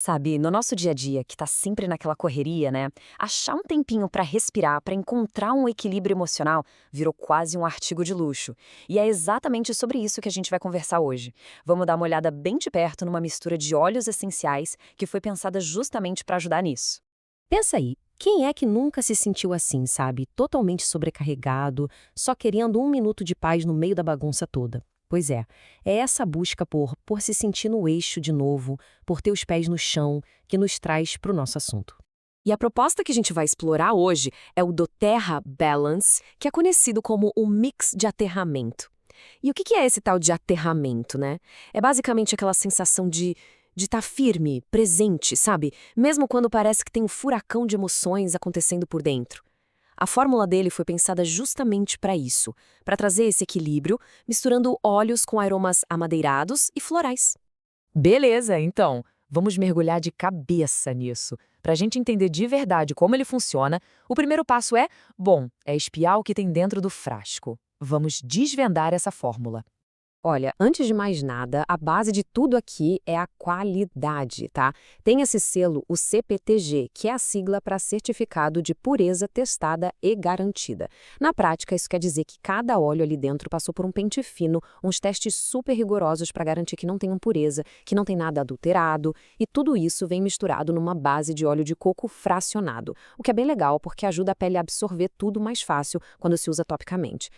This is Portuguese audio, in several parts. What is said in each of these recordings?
Sabe, no nosso dia a dia, que tá sempre naquela correria, né? Achar um tempinho pra respirar, pra encontrar um equilíbrio emocional, virou quase um artigo de luxo. E é exatamente sobre isso que a gente vai conversar hoje. Vamos dar uma olhada bem de perto numa mistura de óleos essenciais que foi pensada justamente pra ajudar nisso. Pensa aí, quem é que nunca se sentiu assim, sabe? Totalmente sobrecarregado, só querendo um minuto de paz no meio da bagunça toda. Pois é essa busca por se sentir no eixo de novo, por ter os pés no chão, que nos traz para o nosso assunto. E a proposta que a gente vai explorar hoje é o doTERRA Balance, que é conhecido como o mix de aterramento. E o que é esse tal de aterramento, né? É basicamente aquela sensação de estar firme, presente, sabe? Mesmo quando parece que tem um furacão de emoções acontecendo por dentro. A fórmula dele foi pensada justamente para isso, para trazer esse equilíbrio, misturando óleos com aromas amadeirados e florais. Beleza, então, vamos mergulhar de cabeça nisso. Para a gente entender de verdade como ele funciona, o primeiro passo é espiar o que tem dentro do frasco. Vamos desvendar essa fórmula. Olha, antes de mais nada, a base de tudo aqui é a qualidade, tá? Tem esse selo, o CPTG, que é a sigla para Certificado de Pureza Testada e Garantida. Na prática, isso quer dizer que cada óleo ali dentro passou por um pente fino, uns testes super rigorosos para garantir que não tem impureza, que não tem nada adulterado, e tudo isso vem misturado numa base de óleo de coco fracionado, o que é bem legal porque ajuda a pele a absorver tudo mais fácil quando se usa topicamente.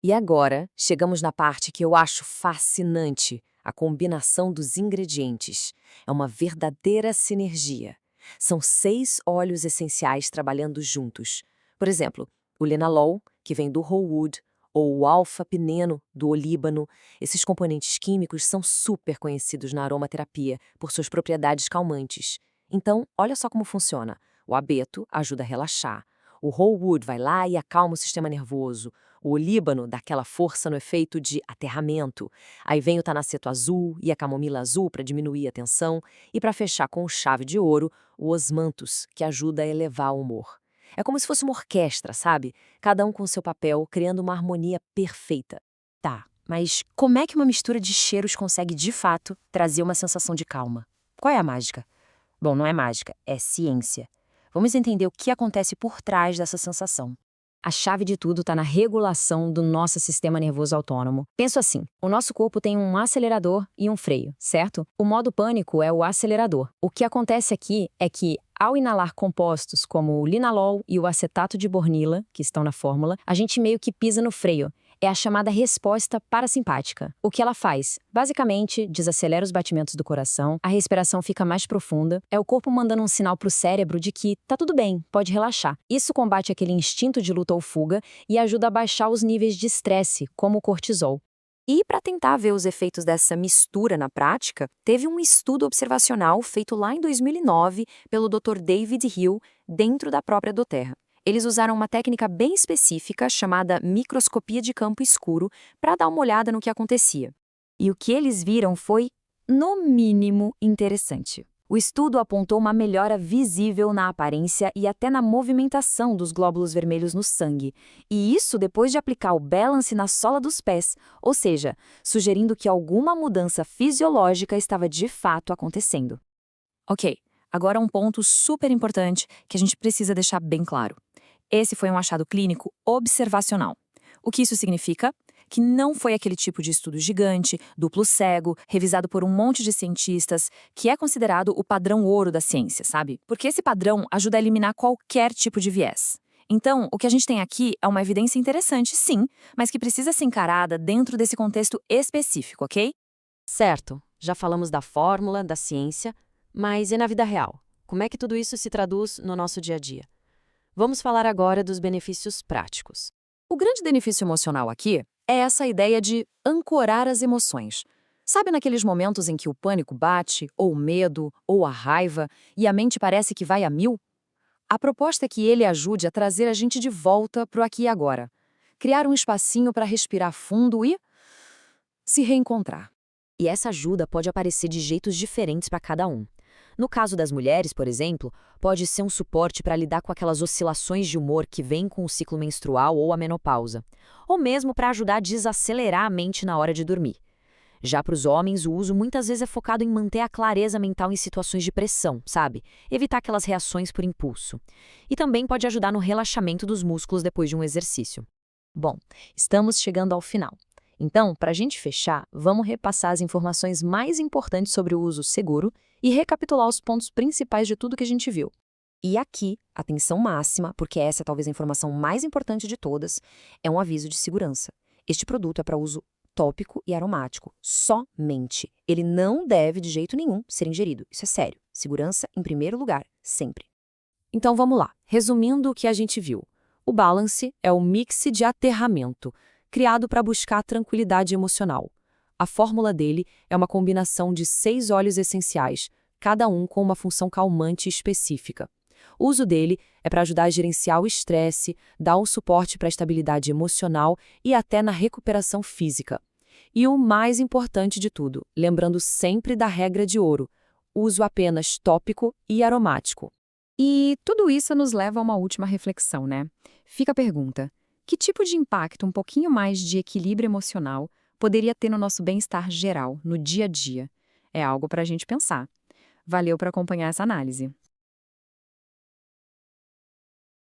E agora, chegamos na parte que eu acho fascinante, a combinação dos ingredientes. É uma verdadeira sinergia. São 6 óleos essenciais trabalhando juntos. Por exemplo, o linalol, que vem do whole wood, ou o alfa-pineno, do olíbano. Esses componentes químicos são super conhecidos na aromaterapia por suas propriedades calmantes. Então, olha só como funciona. O abeto ajuda a relaxar. O whole wood vai lá e acalma o sistema nervoso. O olíbano dá aquela força no efeito de aterramento. Aí vem o tanaceto azul e a camomila azul para diminuir a tensão. E para fechar com chave de ouro, o osmanthus, que ajuda a elevar o humor. É como se fosse uma orquestra, sabe? Cada um com seu papel, criando uma harmonia perfeita. Tá, mas como é que uma mistura de cheiros consegue, de fato, trazer uma sensação de calma? Qual é a mágica? Bom, não é mágica, é ciência. Vamos entender o que acontece por trás dessa sensação. A chave de tudo está na regulação do nosso sistema nervoso autônomo. Penso assim, o nosso corpo tem um acelerador e um freio, certo? O modo pânico é o acelerador. O que acontece aqui é que, ao inalar compostos como o linalol e o acetato de bornila, que estão na fórmula, a gente meio que pisa no freio. É a chamada resposta parasimpática. O que ela faz? Basicamente, desacelera os batimentos do coração, a respiração fica mais profunda, é o corpo mandando um sinal para o cérebro de que tá tudo bem, pode relaxar. Isso combate aquele instinto de luta ou fuga e ajuda a baixar os níveis de estresse, como o cortisol. E para tentar ver os efeitos dessa mistura na prática, teve um estudo observacional feito lá em 2009 pelo Dr. David Hill, dentro da própria doTERRA. Eles usaram uma técnica bem específica chamada microscopia de campo escuro para dar uma olhada no que acontecia. E o que eles viram foi, no mínimo, interessante. O estudo apontou uma melhora visível na aparência e até na movimentação dos glóbulos vermelhos no sangue. E isso depois de aplicar o balance na sola dos pés, ou seja, sugerindo que alguma mudança fisiológica estava de fato acontecendo. Ok, agora um ponto super importante que a gente precisa deixar bem claro. Esse foi um achado clínico observacional. O que isso significa? Que não foi aquele tipo de estudo gigante, duplo cego, revisado por um monte de cientistas, que é considerado o padrão ouro da ciência, sabe? Porque esse padrão ajuda a eliminar qualquer tipo de viés. Então, o que a gente tem aqui é uma evidência interessante, sim, mas que precisa ser encarada dentro desse contexto específico, ok? Certo, já falamos da fórmula, da ciência, mas e na vida real? Como é que tudo isso se traduz no nosso dia a dia? Vamos falar agora dos benefícios práticos. O grande benefício emocional aqui é essa ideia de ancorar as emoções. Sabe naqueles momentos em que o pânico bate, ou o medo, ou a raiva, e a mente parece que vai a mil? A proposta é que ele ajude a trazer a gente de volta para o aqui e agora. Criar um espacinho para respirar fundo e se reencontrar. E essa ajuda pode aparecer de jeitos diferentes para cada um. No caso das mulheres, por exemplo, pode ser um suporte para lidar com aquelas oscilações de humor que vêm com o ciclo menstrual ou a menopausa, ou mesmo para ajudar a desacelerar a mente na hora de dormir. Já para os homens, o uso muitas vezes é focado em manter a clareza mental em situações de pressão, sabe? Evitar aquelas reações por impulso. E também pode ajudar no relaxamento dos músculos depois de um exercício. Bom, estamos chegando ao final. Então, para a gente fechar, vamos repassar as informações mais importantes sobre o uso seguro e recapitular os pontos principais de tudo que a gente viu. E aqui, atenção máxima, porque essa é talvez a informação mais importante de todas, é um aviso de segurança. Este produto é para uso tópico e aromático, somente. Ele não deve, de jeito nenhum, ser ingerido. Isso é sério. Segurança em primeiro lugar, sempre. Então vamos lá. Resumindo o que a gente viu. O Balance é o mix de aterramento, criado para buscar tranquilidade emocional. A fórmula dele é uma combinação de 6 óleos essenciais, cada um com uma função calmante específica. O uso dele é para ajudar a gerenciar o estresse, dar um suporte para a estabilidade emocional e até na recuperação física. E o mais importante de tudo, lembrando sempre da regra de ouro, uso apenas tópico e aromático. E tudo isso nos leva a uma última reflexão, né? Fica a pergunta: que tipo de impacto um pouquinho mais de equilíbrio emocional poderia ter no nosso bem-estar geral, no dia a dia? É algo para a gente pensar. Valeu por acompanhar essa análise.